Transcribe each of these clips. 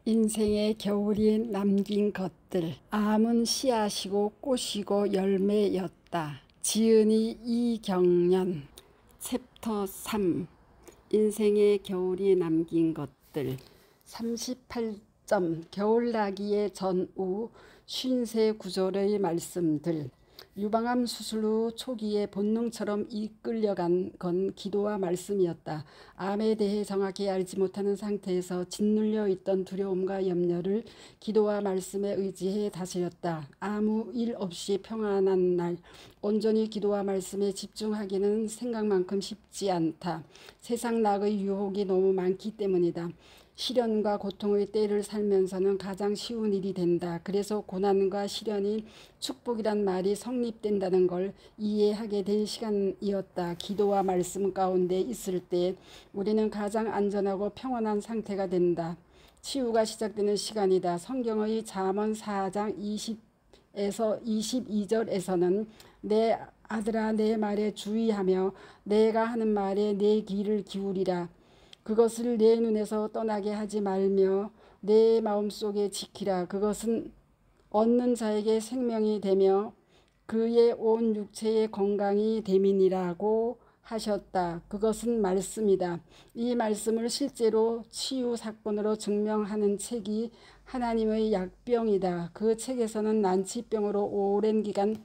인생의 겨울이 남긴 것들. 암은 씨앗이고 꽃이고 열매였다. 지은이 이경련. 챕터 3. 인생의 겨울이 남긴 것들. 38점. 겨울나기의 전후 53구절의 말씀들. 유방암 수술 후 초기에 본능처럼 이끌려간 건 기도와 말씀이었다. 암에 대해 정확히 알지 못하는 상태에서 짓눌려 있던 두려움과 염려를 기도와 말씀에 의지해 다스렸다. 아무 일 없이 평안한 날, 온전히 기도와 말씀에 집중하기는 생각만큼 쉽지 않다. 세상 낙의 유혹이 너무 많기 때문이다. 시련과 고통의 때를 살면서는 가장 쉬운 일이 된다. 그래서 고난과 시련이 축복이란 말이 성립된다는 걸 이해하게 된 시간이었다. 기도와 말씀 가운데 있을 때 우리는 가장 안전하고 평안한 상태가 된다. 치유가 시작되는 시간이다. 성경의 잠언 4장 20에서 22절에서는 내 아들아 내 말에 주의하며 내가 하는 말에 내 귀를 기울이라. 그것을 내 눈에서 떠나게 하지 말며 내 마음속에 지키라. 그것은 얻는 자에게 생명이 되며 그의 온 육체의 건강이 됨이니라고 하셨다. 그것은 말씀이다. 이 말씀을 실제로 치유 사건으로 증명하는 책이 하나님의 약병이다. 그 책에서는 난치병으로 오랜 기간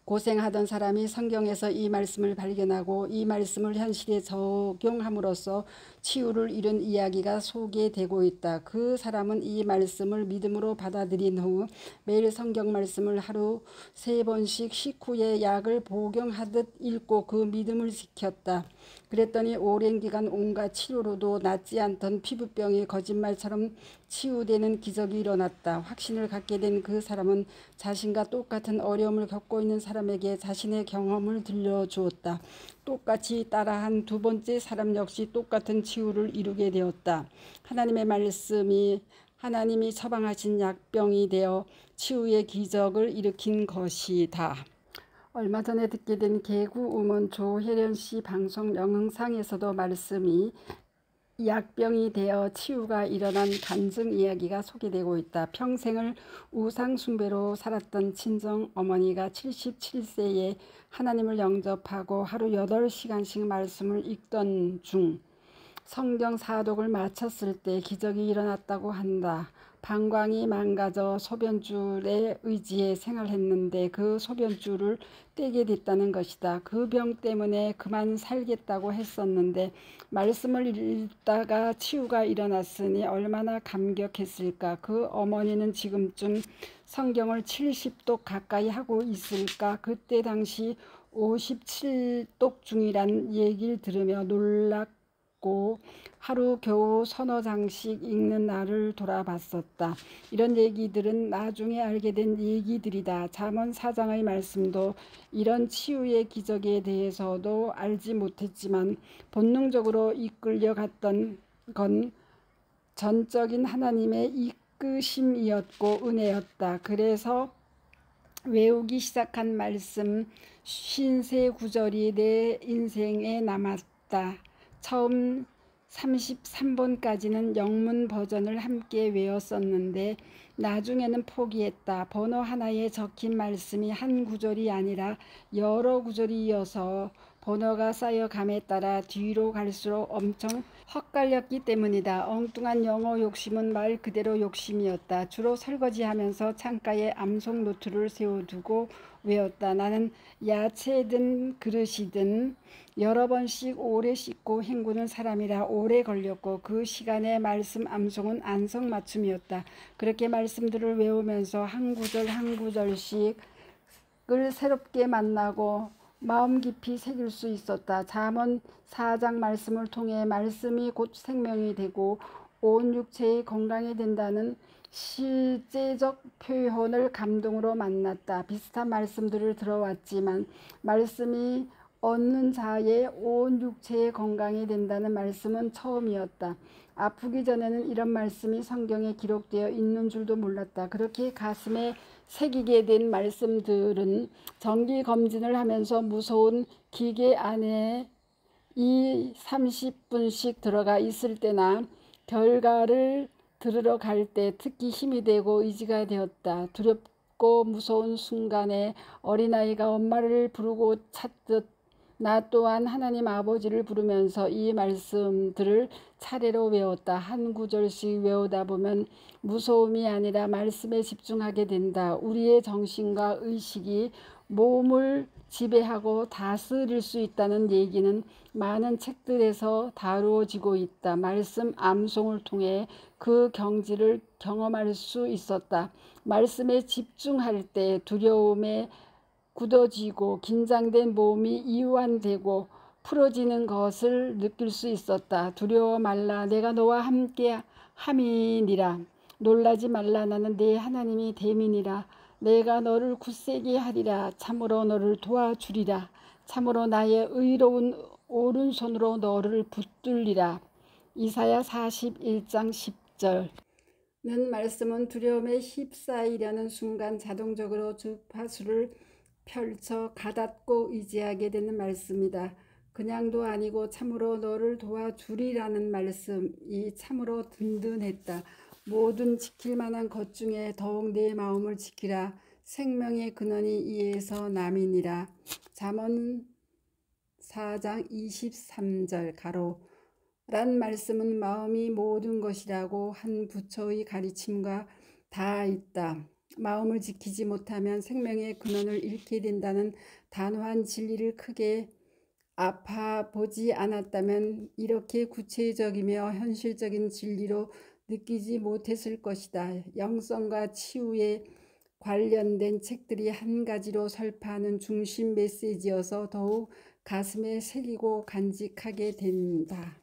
고생하던 사람이 성경에서 이 말씀을 발견하고 이 말씀을 현실에 적용함으로써 치유를 이룬 이야기가 소개되고 있다. 그 사람은 이 말씀을 믿음으로 받아들인 후 매일 성경 말씀을 하루 3번씩 식후에 약을 복용하듯 읽고 그 믿음을 지켰다. 그랬더니 오랜 기간 온갖 치료로도 낫지 않던 피부병이 거짓말처럼 치유되는 기적이 일어났다. 확신을 갖게 된 그 사람은 자신과 똑같은 어려움을 겪고 있는 사람에게 자신의 경험을 들려주었다. 똑같이 따라한 두 번째 사람 역시 똑같은 치유를 이루게 되었다. 하나님의 말씀이 하나님이 처방하신 약병이 되어 치유의 기적을 일으킨 것이다. 얼마 전에 듣게 된 개구음원 조혜련 씨 방송 영상에서도 말씀이 약병이 되어 치유가 일어난 간증 이야기가 소개되고 있다. 평생을 우상 숭배로 살았던 친정 어머니가 77세에 하나님을 영접하고 하루 8시간씩 말씀을 읽던 중 성경 사독을 마쳤을 때 기적이 일어났다고 한다. 방광이 망가져 소변줄에 의지해 생활했는데 그 소변줄을 떼게 됐다는 것이다. 그 병 때문에 그만 살겠다고 했었는데 말씀을 읽다가 치유가 일어났으니 얼마나 감격했을까. 그 어머니는 지금쯤 성경을 70독 가까이 하고 있을까. 그때 당시 57독 중이란 얘기를 들으며 놀랐고 하루 겨우 서너 장씩 읽는 나를 돌아봤었다. 이런 얘기들은 나중에 알게 된 얘기들이다. 잠언 4장의 말씀도 이런 치유의 기적에 대해서도 알지 못했지만 본능적으로 이끌려갔던 건 전적인 하나님의 이끄심이었고 은혜였다. 그래서 외우기 시작한 말씀 53구절이 내 인생에 남았다. 처음 33번까지는 영문 버전을 함께 외웠었는데 나중에는 포기했다. 번호 하나에 적힌 말씀이 한 구절이 아니라 여러 구절이 이어서 번호가 쌓여감에 따라 뒤로 갈수록 엄청 헛갈렸기 때문이다. 엉뚱한 영어 욕심은 말 그대로 욕심이었다. 주로 설거지하면서 창가에 암송 노트를 세워두고 외웠다. 나는 야채든 그릇이든 여러 번씩 오래 씻고 헹구는 사람이라 오래 걸렸고 그 시간에 말씀 암송은 안성맞춤이었다. 그렇게 말씀들을 외우면서 한 구절 한 구절씩을 새롭게 만나고 마음 깊이 새길 수 있었다. 잠언 4장 말씀을 통해 말씀이 곧 생명이 되고 온 육체의 건강이 된다는 실제적 표현을 감동으로 만났다. 비슷한 말씀들을 들어왔지만 말씀이 얻는 자의 온 육체의 건강이 된다는 말씀은 처음이었다. 아프기 전에는 이런 말씀이 성경에 기록되어 있는 줄도 몰랐다. 그렇게 가슴에 새기게 된 말씀들은 정기검진을 하면서 무서운 기계 안에 30분씩 들어가 있을 때나 결과를 들으러 갈 때 특히 힘이 되고 의지가 되었다. 두렵고 무서운 순간에 어린아이가 엄마를 부르고 찾듯 나 또한 하나님 아버지를 부르면서 이 말씀들을 차례로 외웠다. 한 구절씩 외우다 보면 무서움이 아니라 말씀에 집중하게 된다. 우리의 정신과 의식이 몸을 지배하고 다스릴 수 있다는 얘기는 많은 책들에서 다루어지고 있다. 말씀 암송을 통해 그 경지를 경험할 수 있었다. 말씀에 집중할 때 두려움에 굳어지고 긴장된 몸이 이완되고 풀어지는 것을 느낄 수 있었다. 두려워 말라, 내가 너와 함께 함이니라. 놀라지 말라, 나는 네 하나님이 됨이니라. 내가 너를 굳세게 하리라. 참으로 너를 도와주리라. 참으로 나의 의로운 오른손으로 너를 붙들리라. 이사야 41장 10절. 는 말씀은 두려움에 휩싸이려는 순간 자동적으로 주파수를 펼쳐 가닫고 의지하게 되는 말씀이다. 그냥도 아니고 참으로 너를 도와주리라는 말씀이 참으로 든든했다. 모든 지킬 만한 것 중에 더욱 내 마음을 지키라. 생명의 근원이 이에서 남이니라. 잠언 4장 23절 가로. 란 말씀은 마음이 모든 것이라고 한 부처의 가르침과 다 있다. 마음을 지키지 못하면 생명의 근원을 잃게 된다는 단호한 진리를 크게 아파보지 않았다면 이렇게 구체적이며 현실적인 진리로 느끼지 못했을 것이다. 영성과 치유에 관련된 책들이 한 가지로 설파하는 중심 메시지여서 더욱 가슴에 새기고 간직하게 된다.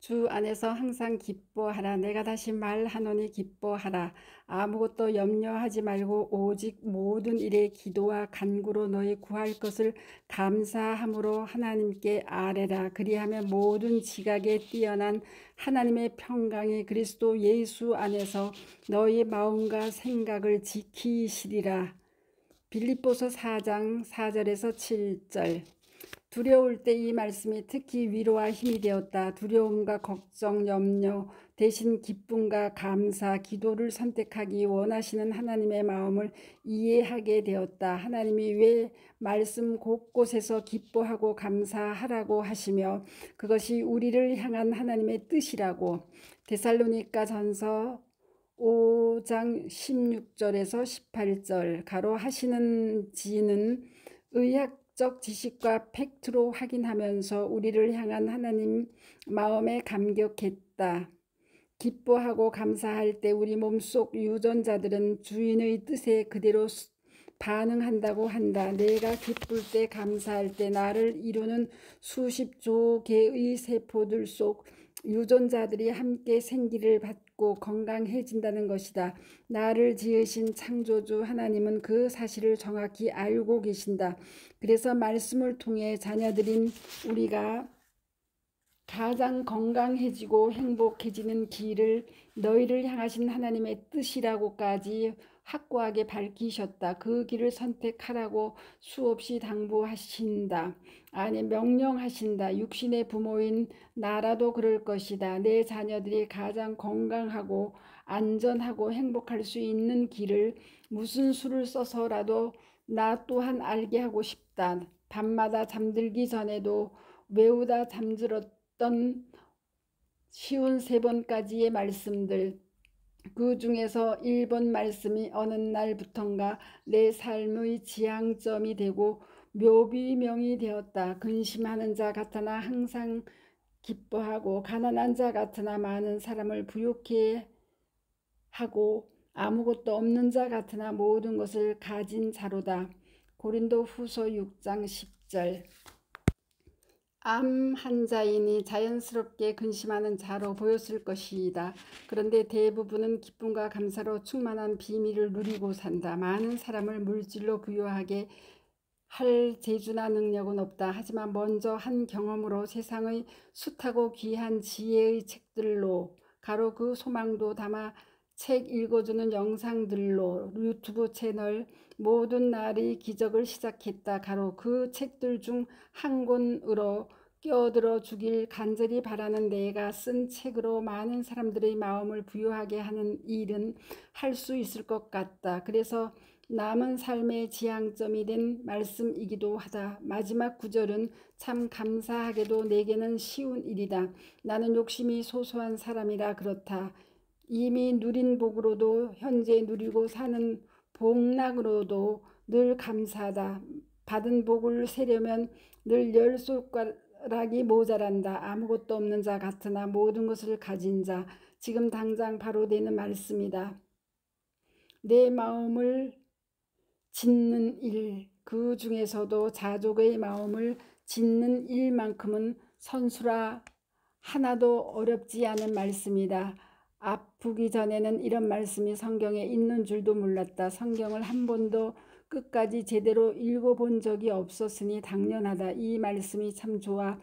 주 안에서 항상 기뻐하라. 내가 다시 말하노니 기뻐하라. 아무것도 염려하지 말고 오직 모든 일에 기도와 간구로 너희 구할 것을 감사함으로 하나님께 아뢰라. 그리하면 모든 지각에 뛰어난 하나님의 평강이 그리스도 예수 안에서 너희 마음과 생각을 지키시리라. 빌립보서 4장 4절에서 7절. 두려울 때 이 말씀이 특히 위로와 힘이 되었다. 두려움과 걱정, 염려 대신 기쁨과 감사, 기도를 선택하기 원하시는 하나님의 마음을 이해하게 되었다. 하나님이 왜 말씀 곳곳에서 기뻐하고 감사하라고 하시며 그것이 우리를 향한 하나님의 뜻이라고 데살로니가 전서 5장 16절에서 18절 가로 하시는지는 의학적 지식과 팩트로 확인하면서 우리를 향한 하나님 마음에 감격했다. 기뻐하고 감사할 때 우리 몸속 유전자들은 주인의 뜻에 그대로 반응한다고 한다. 내가 기쁠 때 감사할 때 나를 이루는 수십조 개의 세포들 속 유전자들이 함께 생기를 받고 건강해진다는 것이다. 나를 지으신 창조주 하나님은 그 사실을 정확히 알고 계신다. 그래서 말씀을 통해 자녀들인 우리가 가장 건강해지고 행복해지는 길을 너희를 향하신 하나님의 뜻이라고까지 확고하게 밝히셨다. 그 길을 선택하라고 수없이 당부하신다. 아니 명령하신다. 육신의 부모인 나라도 그럴 것이다. 내 자녀들이 가장 건강하고 안전하고 행복할 수 있는 길을 무슨 수를 써서라도 나 또한 알게 하고 싶다. 밤마다 잠들기 전에도 외우다 잠들었던 쉬운 3번까지의 말씀들, 그 중에서 1번 말씀이 어느 날부턴가 내 삶의 지향점이 되고 묘비명이 되었다. 근심하는 자 같으나 항상 기뻐하고 가난한 자 같으나 많은 사람을 부유케 하고 아무것도 없는 자 같으나 모든 것을 가진 자로다. 고린도 후서 6장 10절. 암 환자이니 자연스럽게 근심하는 자로 보였을 것이다. 그런데 대부분은 기쁨과 감사로 충만한 비밀을 누리고 산다. 많은 사람을 물질로 부유하게 할 재주나 능력은 없다. 하지만 먼저 한 경험으로 세상의 숱하고 귀한 지혜의 책들로 가로 그 소망도 담아 책 읽어주는 영상들로 유튜브 채널 모든 날의 기적을 시작했다. 가로 그 책들 중 한 권으로 끼어들어 주길 간절히 바라는 내가 쓴 책으로 많은 사람들의 마음을 부유하게 하는 일은 할 수 있을 것 같다. 그래서 남은 삶의 지향점이 된 말씀이기도 하다. 마지막 구절은 참 감사하게도 내게는 쉬운 일이다. 나는 욕심이 소소한 사람이라 그렇다. 이미 누린 복으로도 현재 누리고 사는 복락으로도 늘 감사하다. 받은 복을 세려면 늘 열 손가락이 모자란다. 아무것도 없는 자 같으나 모든 것을 가진 자. 지금 당장 바로 되는 말씀이다. 내 마음을 짓는 일, 그 중에서도 자족의 마음을 짓는 일만큼은 선수라 하나도 어렵지 않은 말씀이다. 아프기 전에는 이런 말씀이 성경에 있는 줄도 몰랐다. 성경을 한 번도 끝까지 제대로 읽어본 적이 없었으니 당연하다. 이 말씀이 참 좋아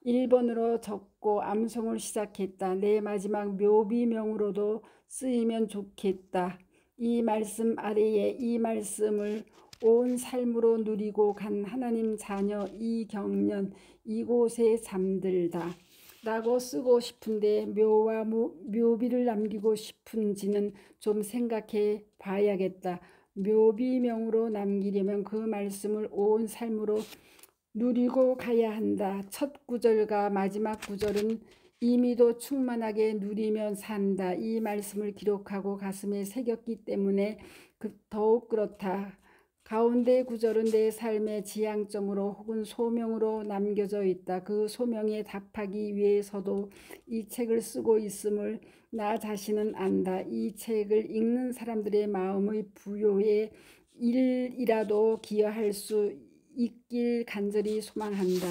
1번으로 적고 암송을 시작했다. 내 마지막 묘비명으로도 쓰이면 좋겠다. 이 말씀 아래에 이 말씀을 온 삶으로 누리고 간 하나님 자녀 이경련 이곳에 잠들다 라고 쓰고 싶은데 묘와 묘비를 남기고 싶은지는 좀 생각해 봐야겠다. 묘비명으로 남기려면 그 말씀을 온 삶으로 누리고 가야 한다. 첫 구절과 마지막 구절은 이미도 충만하게 누리며 산다. 이 말씀을 기록하고 가슴에 새겼기 때문에 더욱 그렇다. 가운데 구절은 내 삶의 지향점으로 혹은 소명으로 남겨져 있다. 그 소명에 답하기 위해서도 이 책을 쓰고 있음을 나 자신은 안다. 이 책을 읽는 사람들의 마음의 부요에 일이라도 기여할 수 있길 간절히 소망한다.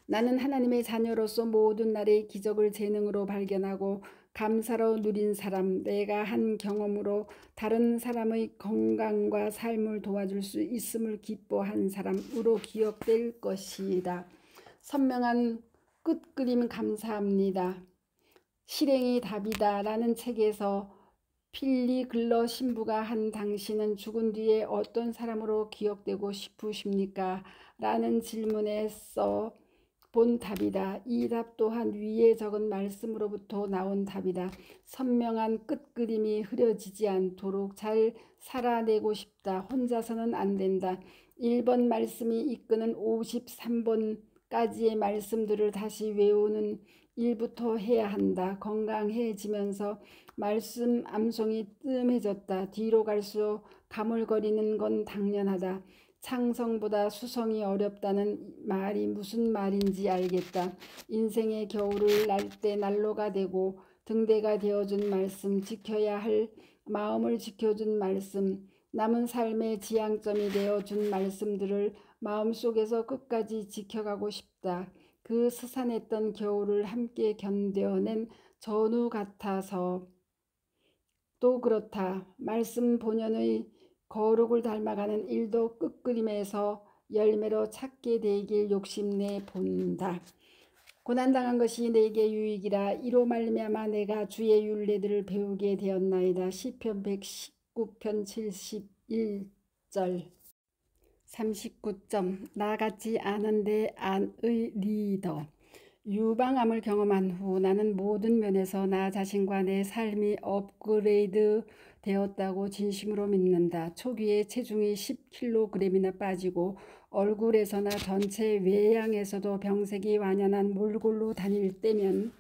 나는 하나님의 자녀로서 모든 날의 기적을 재능으로 발견하고 감사로 누린 사람, 내가 한 경험으로 다른 사람의 건강과 삶을 도와줄 수 있음을 기뻐한 사람으로 기억될 것이다. 선명한 끝그림 감사합니다. 실행이 답이다 라는 책에서 필리 글러 신부가 한 당신은 죽은 뒤에 어떤 사람으로 기억되고 싶으십니까? 라는 질문에 써 본 답이다. 이 답 또한 위에 적은 말씀으로부터 나온 답이다. 선명한 끝그림이 흐려지지 않도록 잘 살아내고 싶다. 혼자서는 안 된다. 1번 말씀이 이끄는 53번까지의 말씀들을 다시 외우는 일부터 해야 한다. 건강해지면서 말씀 암송이 뜸해졌다. 뒤로 갈수록 가물거리는 건 당연하다. 창성보다 수성이 어렵다는 말이 무슨 말인지 알겠다. 인생의 겨울을 날 때 난로가 되고 등대가 되어준 말씀, 지켜야 할 마음을 지켜준 말씀, 남은 삶의 지향점이 되어준 말씀들을 마음속에서 끝까지 지켜가고 싶다. 그 스산했던 겨울을 함께 견뎌낸 전우 같아서 또 그렇다. 말씀 본연의 거룩을 닮아가는 일도 끝그림에서 열매로 찾게 되길 욕심내 본다. 고난당한 것이 내게 유익이라 이로 말미암아 내가 주의 율례들을 배우게 되었나이다. 시편 119편 71절 39점 나같지 않은데 안의 리더 유방암을 경험한 후 나는 모든 면에서 나 자신과 내 삶이 업그레이드 되었다고 진심으로 믿는다. 초기에 체중이 10kg이나 빠지고 얼굴에서나 전체 외양에서도 병색이 완연한 몰골로 다닐 때면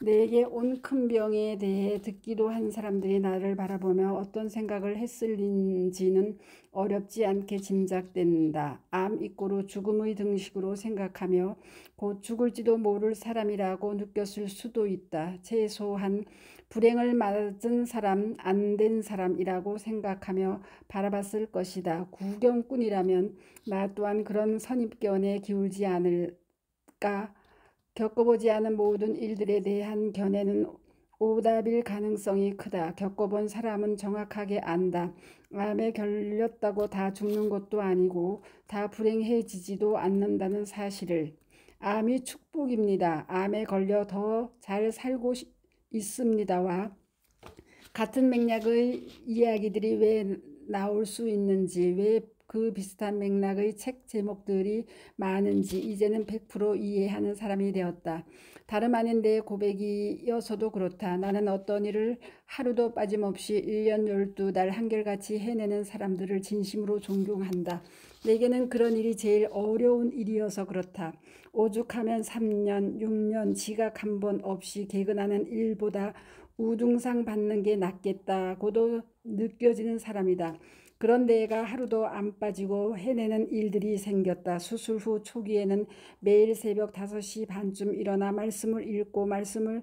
내게 온 큰 병에 대해 듣기도 한 사람들이 나를 바라보며 어떤 생각을 했을는지는 어렵지 않게 짐작된다. 암 이꼬르 죽음의 등식으로 생각하며 곧 죽을지도 모를 사람이라고 느꼈을 수도 있다. 최소한 불행을 맞은 사람, 안 된 사람이라고 생각하며 바라봤을 것이다. 구경꾼이라면 나 또한 그런 선입견에 기울지 않을까? 겪어보지 않은 모든 일들에 대한 견해는 오답일 가능성이 크다. 겪어본 사람은 정확하게 안다. 암에 걸렸다고 다 죽는 것도 아니고 다 불행해지지도 않는다는 사실을. 암이 축복입니다. 암에 걸려 더 잘 살고 있습니다와 같은 맥락의 이야기들이 왜 나올 수 있는지, 왜 그 비슷한 맥락의 책 제목들이 많은지 이제는 100% 이해하는 사람이 되었다. 다름 아닌 내 고백이어서도 그렇다. 나는 어떤 일을 하루도 빠짐없이 1년 12달 한결같이 해내는 사람들을 진심으로 존경한다. 내게는 그런 일이 제일 어려운 일이어서 그렇다. 오죽하면 3년, 6년 지각 한 번 없이 개근하는 일보다 우등상 받는 게 낫겠다고도 느껴지는 사람이다. 그런데 애가 하루도 안 빠지고 해내는 일들이 생겼다. 수술 후 초기에는 매일 새벽 5시 반쯤 일어나 말씀을 읽고 말씀을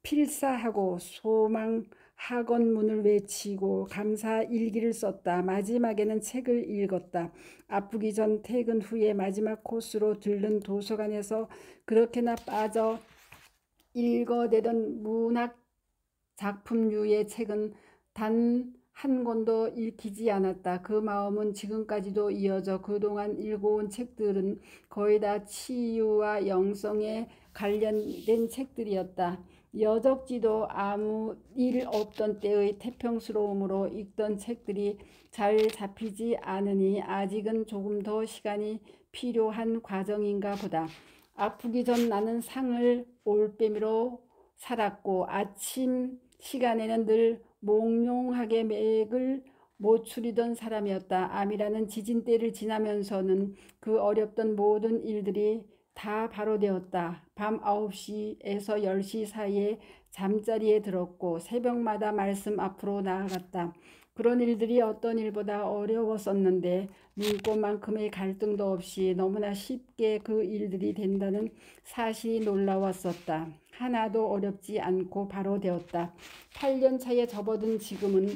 필사하고 소망 학원문을 외치고 감사 일기를 썼다. 마지막에는 책을 읽었다. 아프기 전 퇴근 후에 마지막 코스로 들른 도서관에서 그렇게나 빠져 읽어대던 문학 작품류의 책은 단 한 권도 읽히지 않았다. 그 마음은 지금까지도 이어져 그동안 읽어온 책들은 거의 다 치유와 영성에 관련된 책들이었다. 여적지도 아무 일 없던 때의 태평스러움으로 읽던 책들이 잘 잡히지 않으니 아직은 조금 더 시간이 필요한 과정인가 보다. 아프기 전 나는 상을 올빼미로 살았고 아침 시간에는 늘 몽롱하게 맥을 못 추리던 사람이었다. 암이라는 지진대를 지나면서는 그 어렵던 모든 일들이 다 바로 되었다. 밤 9시에서 10시 사이에 잠자리에 들었고 새벽마다 말씀 앞으로 나아갔다. 그런 일들이 어떤 일보다 어려웠었는데 눈꽃만큼의 갈등도 없이 너무나 쉽게 그 일들이 된다는 사실이 놀라웠었다. 하나도 어렵지 않고 바로 되었다. 8년 차에 접어든 지금은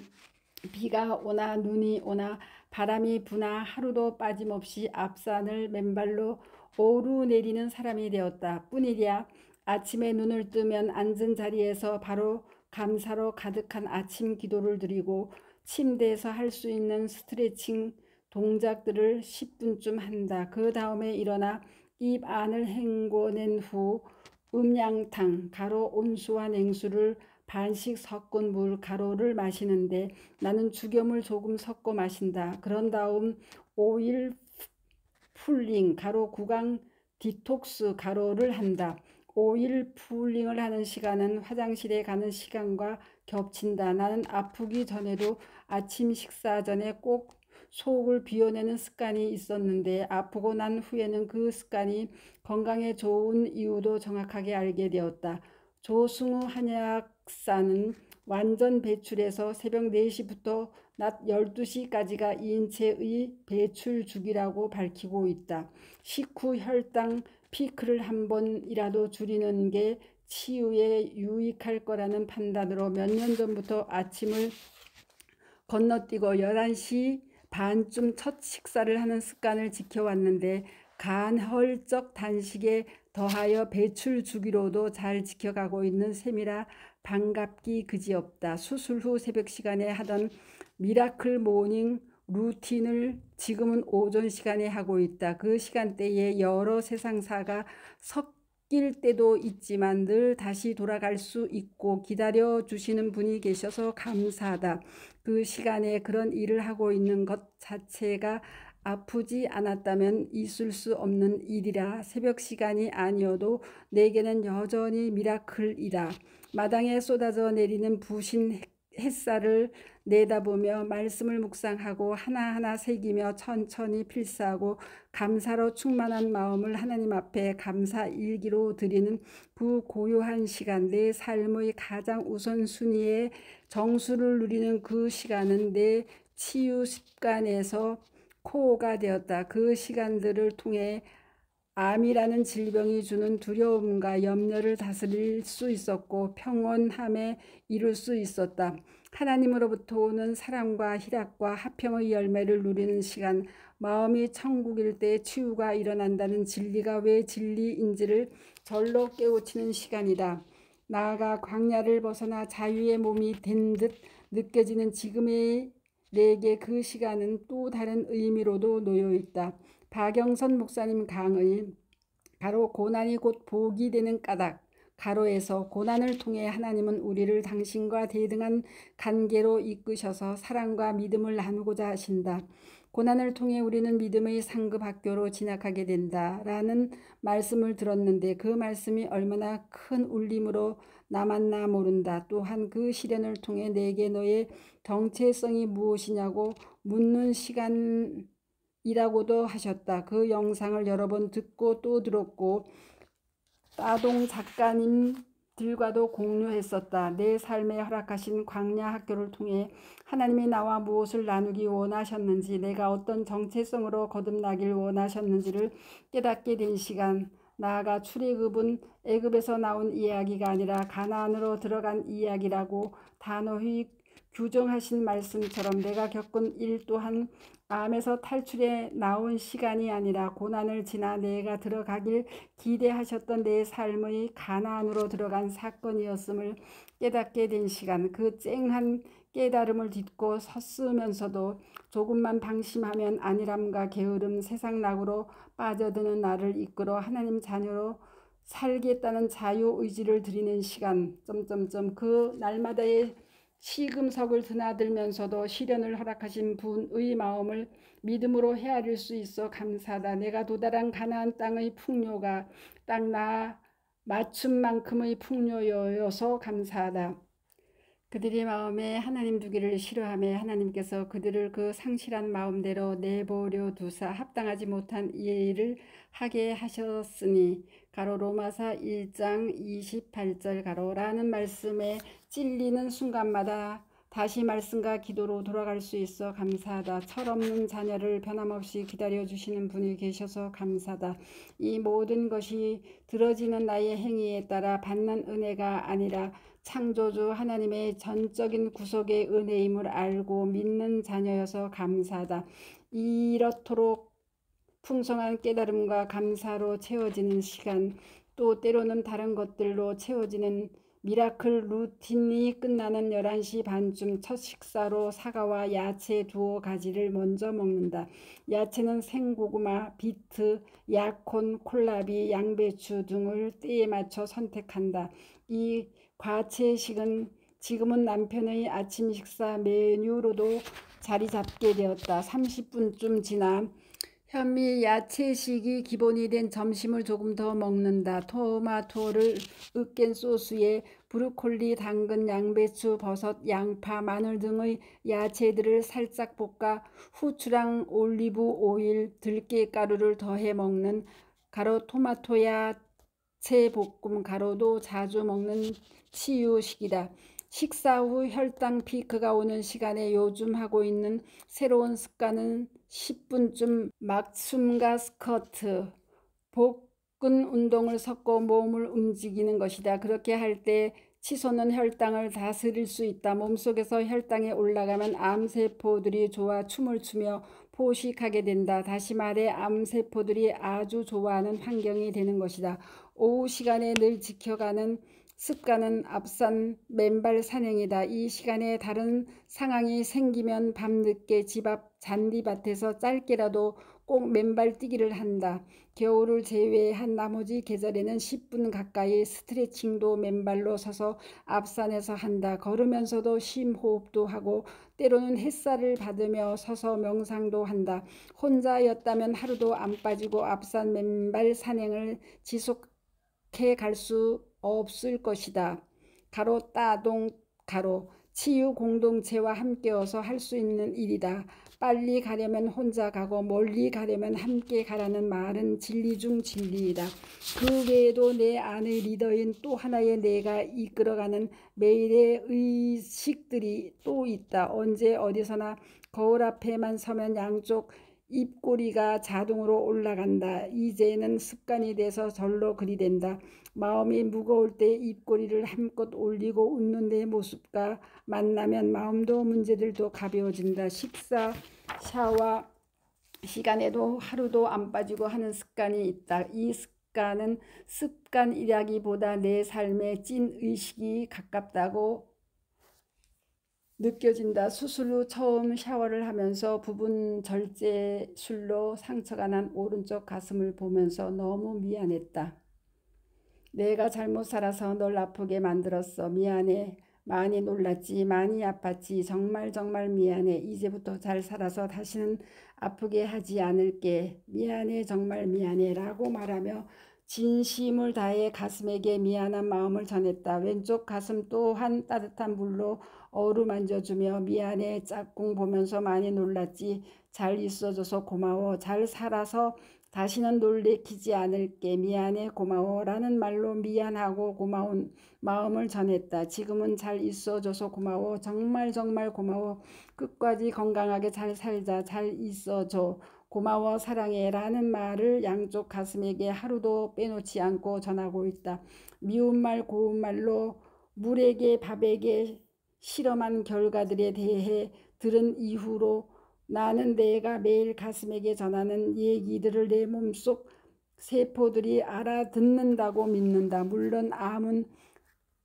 비가 오나 눈이 오나 바람이 부나 하루도 빠짐없이 앞산을 맨발로 오르내리는 사람이 되었다. 뿐이랴 아침에 눈을 뜨면 앉은 자리에서 바로 감사로 가득한 아침 기도를 드리고 침대에서 할 수 있는 스트레칭 동작들을 10분쯤 한다. 그 다음에 일어나 입 안을 헹궈낸 후 음양탕 가로 온수와 냉수를 반씩 섞은 물 가로를 마시는데 나는 죽염을 조금 섞어 마신다. 그런 다음 오일 풀링 가로 구강 디톡스 가로를 한다. 오일 풀링을 하는 시간은 화장실에 가는 시간과 겹친다. 나는 아프기 전에도 아침 식사 전에 꼭 속을 비워내는 습관이 있었는데 아프고 난 후에는 그 습관이 건강에 좋은 이유도 정확하게 알게 되었다. 조승우 한약사는 완전 배출에서 새벽 4시부터 낮 12시까지가 인체의 배출 주기라고 밝히고 있다. 식후 혈당 피크를 한 번이라도 줄이는 게 치유에 유익할 거라는 판단으로 몇 년 전부터 아침을 건너뛰고 11시 반쯤 첫 식사를 하는 습관을 지켜왔는데 간헐적 단식에 더하여 배출 주기로도 잘 지켜가고 있는 셈이라 반갑기 그지없다. 수술 후 새벽 시간에 하던 미라클 모닝 루틴을 지금은 오전 시간에 하고 있다. 그 시간대에 여러 세상사가 섞일 때도 있지만 늘 다시 돌아갈 수 있고 기다려주시는 분이 계셔서 감사하다. 그 시간에 그런 일을 하고 있는 것 자체가 아프지 않았다면 있을 수 없는 일이라 새벽 시간이 아니어도 내게는 여전히 미라클이다. 마당에 쏟아져 내리는 부신 햇살을 내다보며 말씀을 묵상하고 하나하나 새기며 천천히 필사하고 감사로 충만한 마음을 하나님 앞에 감사 일기로 드리는 그 고요한 시간, 내 삶의 가장 우선순위의 정수를 누리는 그 시간은 내 치유 습관에서 코어가 되었다. 그 시간들을 통해 암이라는 질병이 주는 두려움과 염려를 다스릴 수 있었고 평온함에 이룰 수 있었다. 하나님으로부터 오는 사랑과 희락과 화평의 열매를 누리는 시간, 마음이 천국일 때 치유가 일어난다는 진리가 왜 진리인지를 절로 깨우치는 시간이다. 나아가 광야를 벗어나 자유의 몸이 된 듯 느껴지는 지금의 내게 그 시간은 또 다른 의미로도 놓여있다. 박영선 목사님 강의 바로 고난이 곧 복이 되는 까닭 가로에서 고난을 통해 하나님은 우리를 당신과 대등한 관계로 이끄셔서 사랑과 믿음을 나누고자 하신다. 고난을 통해 우리는 믿음의 상급 학교로 진학하게 된다라는 말씀을 들었는데 그 말씀이 얼마나 큰 울림으로 남았나 모른다. 또한 그 시련을 통해 내게 너의 정체성이 무엇이냐고 묻는 시간이라고도 하셨다. 그 영상을 여러 번 듣고 또 들었고 따동 작가님들과도 공유했었다. 내 삶에 허락하신 광야 학교를 통해 하나님이 나와 무엇을 나누기 원하셨는지, 내가 어떤 정체성으로 거듭나길 원하셨는지를 깨닫게 된 시간. 나아가 출애굽은 애굽에서 나온 이야기가 아니라 가나안으로 들어간 이야기라고 단호히 규정하신 말씀처럼 내가 겪은 일 또한 암에서 탈출해 나온 시간이 아니라 고난을 지나 내가 들어가길 기대하셨던 내 삶의 가나안으로 들어간 사건이었음을 깨닫게 된 시간. 그 쨍한 깨달음을 딛고 섰으면서도 조금만 방심하면 안일함과 게으름, 세상 낙으로 빠져드는 나를 이끌어 하나님 자녀로 살겠다는 자유의지를 드리는 시간. 그 날마다의 시금석을 드나들면서도 시련을 허락하신 분의 마음을 믿음으로 헤아릴 수 있어 감사하다. 내가 도달한 가나안 땅의 풍요가 딱 나 맞춤만큼의 풍요여서 감사하다. 그들의 마음에 하나님 두기를 싫어하며 하나님께서 그들을 그 상실한 마음대로 내버려 두사 합당하지 못한 일을 하게 하셨으니 가로 로마서 1장 28절 가로라는 말씀에 찔리는 순간마다 다시 말씀과 기도로 돌아갈 수 있어 감사하다. 철없는 자녀를 변함없이 기다려주시는 분이 계셔서 감사하다. 이 모든 것이 들어지는 나의 행위에 따라 받는 은혜가 아니라 창조주 하나님의 전적인 구속의 은혜임을 알고 믿는 자녀여서 감사하다. 이렇도록 풍성한 깨달음과 감사로 채워지는 시간, 또 때로는 다른 것들로 채워지는 미라클 루틴이 끝나는 11시 반쯤 첫 식사로 사과와 야채 두어 가지를 먼저 먹는다. 야채는 생고구마, 비트, 약혼, 콜라비, 양배추 등을 때에 맞춰 선택한다. 이 과채식은 지금은 남편의 아침 식사 메뉴로도 자리 잡게 되었다. 30분쯤 지나 현미 야채식이 기본이 된 점심을 조금 더 먹는다. 토마토를 으깬 소스에 브로콜리, 당근, 양배추, 버섯, 양파, 마늘 등의 야채들을 살짝 볶아 후추랑 올리브 오일, 들깨가루를 더해 먹는 가로 토마토 야채 볶음 가로도 자주 먹는 치유식이다. 식사 후 혈당 피크가 오는 시간에 요즘 하고 있는 새로운 습관은 10분쯤 막숨과 스쿼트, 복근 운동을 섞어 몸을 움직이는 것이다. 그렇게 할 때 치솟는 혈당을 다스릴 수 있다. 몸속에서 혈당이 올라가면 암세포들이 좋아 춤을 추며 포식하게 된다. 다시 말해 암세포들이 아주 좋아하는 환경이 되는 것이다. 오후 시간에 늘 지켜가는 습관은 앞산 맨발 산행이다. 이 시간에 다른 상황이 생기면 밤늦게 집 앞 잔디밭에서 짧게라도 꼭 맨발 뛰기를 한다. 겨울을 제외한 나머지 계절에는 10분 가까이 스트레칭도 맨발로 서서 앞산에서 한다. 걸으면서도 심호흡도 하고 때로는 햇살을 받으며 서서 명상도 한다. 혼자였다면 하루도 안 빠지고 앞산 맨발 산행을 지속해 갈 수 없을 것이다. 가로 따동 가로 치유 공동체와 함께여서 할 수 있는 일이다. 빨리 가려면 혼자 가고 멀리 가려면 함께 가라는 말은 진리 중 진리이다. 그 외에도 내 안의 리더인 또 하나의 내가 이끌어가는 매일의 의식들이 또 있다. 언제 어디서나 거울 앞에만 서면 양쪽 입꼬리가 자동으로 올라간다. 이제는 습관이 돼서 절로 그리 된다. 마음이 무거울 때 입꼬리를 한껏 올리고 웃는 내 모습과 만나면 마음도 문제들도 가벼워진다. 식사, 샤워 시간에도 하루도 안 빠지고 하는 습관이 있다. 이 습관은 습관이라기보다 내 삶의 찐 의식이 가깝다고 느껴진다. 수술 후 처음 샤워를 하면서 부분 절제술로 상처가 난 오른쪽 가슴을 보면서 너무 미안했다. 내가 잘못 살아서 널 아프게 만들었어. 미안해. 많이 놀랐지. 많이 아팠지. 정말 정말 미안해. 이제부터 잘 살아서 다시는 아프게 하지 않을게. 미안해. 정말 미안해. 라고 말하며 진심을 다해 가슴에게 미안한 마음을 전했다. 왼쪽 가슴 또한 따뜻한 물로 어루만져주며 미안해. 짝꿍 보면서 많이 놀랐지. 잘 있어줘서 고마워. 잘 살아서 다시는 놀래키지 않을게. 미안해. 고마워. 라는 말로 미안하고 고마운 마음을 전했다. 지금은 잘 있어줘서 고마워. 정말 정말 고마워. 끝까지 건강하게 잘 살자. 잘 있어줘. 고마워. 사랑해. 라는 말을 양쪽 가슴에게 하루도 빼놓지 않고 전하고 있다. 미운 말 고운 말로 물에게 밥에게 실험한 결과들에 대해 들은 이후로 나는 내가 매일 가슴에게 전하는 얘기들을 내 몸속 세포들이 알아듣는다고 믿는다. 물론 암은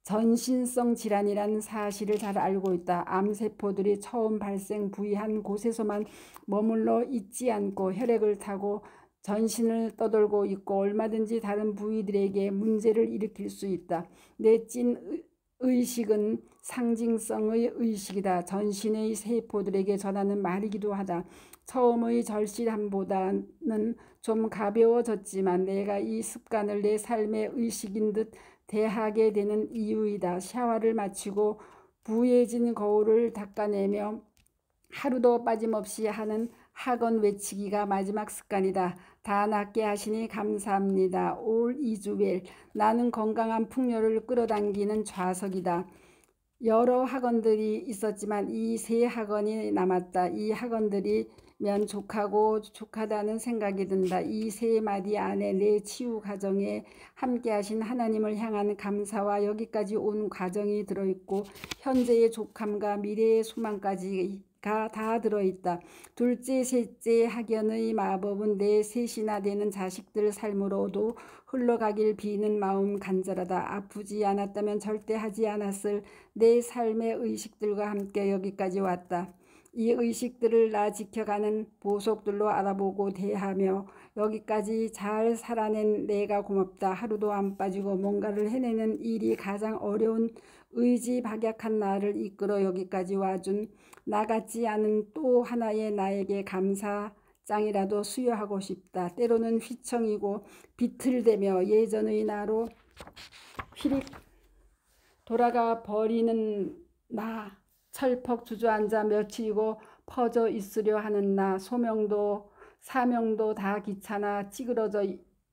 전신성 질환이라는 사실을 잘 알고 있다. 암세포들이 처음 발생 부위한 곳에서만 머물러 있지 않고 혈액을 타고 전신을 떠돌고 있고 얼마든지 다른 부위들에게 문제를 일으킬 수 있다. 내 찐 의식은 상징성의 의식이다. 전신의 세포들에게 전하는 말이기도 하다. 처음의 절실함보다는 좀 가벼워졌지만 내가 이 습관을 내 삶의 의식인 듯 대하게 되는 이유이다. 샤워를 마치고 부해진 거울을 닦아내며 하루도 빠짐없이 하는 학원 외치기가 마지막 습관이다. 다 낫게 하시니 감사합니다. All is well. 나는 건강한 풍요를 끌어당기는 좌석이다. 여러 학원들이 있었지만 이 세 학원이 남았다. 이 학원들이면 족하다는 생각이 든다. 이 세 마디 안에 내 치유 과정에 함께하신 하나님을 향한 감사와 여기까지 온 과정이 들어있고 현재의 족함과 미래의 소망까지 다 들어있다. 둘째, 셋째 학연의 마법은 내 셋이나 되는 자식들 삶으로도 흘러가길 비는 마음 간절하다. 아프지 않았다면 절대 하지 않았을 내 삶의 의식들과 함께 여기까지 왔다. 이 의식들을 나 지켜가는 보석들로 알아보고 대하며 여기까지 잘 살아낸 내가 고맙다. 하루도 안 빠지고 뭔가를 해내는 일이 가장 어려운 의지박약한 나를 이끌어 여기까지 와준 나 같지 않은 또 하나의 나에게 감사장이라도 수여하고 싶다. 때로는 휘청이고 비틀대며 예전의 나로 휘릭 돌아가 버리는 나, 철퍽 주저앉아 며칠이고 퍼져 있으려 하는 나, 소명도 사명도 다 귀찮아 찌그러져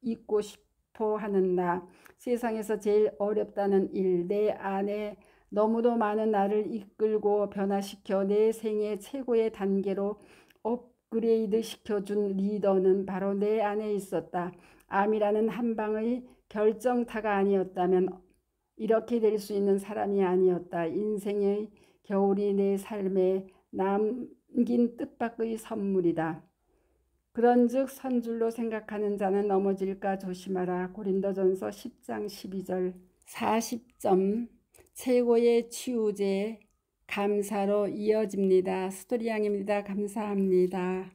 있고 싶어 하는 나, 세상에서 제일 어렵다는 일, 내 안에 너무도 많은 나를 이끌고 변화시켜 내 생애 최고의 단계로 업그레이드 시켜준 리더는 바로 내 안에 있었다. 암이라는 한 방의 결정타가 아니었다면 이렇게 될 수 있는 사람이 아니었다. 인생의 겨울이 내 삶에 남긴 뜻밖의 선물이다. 그런즉 선줄로 생각하는 자는 넘어질까 조심하라. 고린도전서 10장 12절. 40점. 최고의 치유제 감사로 이어집니다. 스토리양입니다. 감사합니다.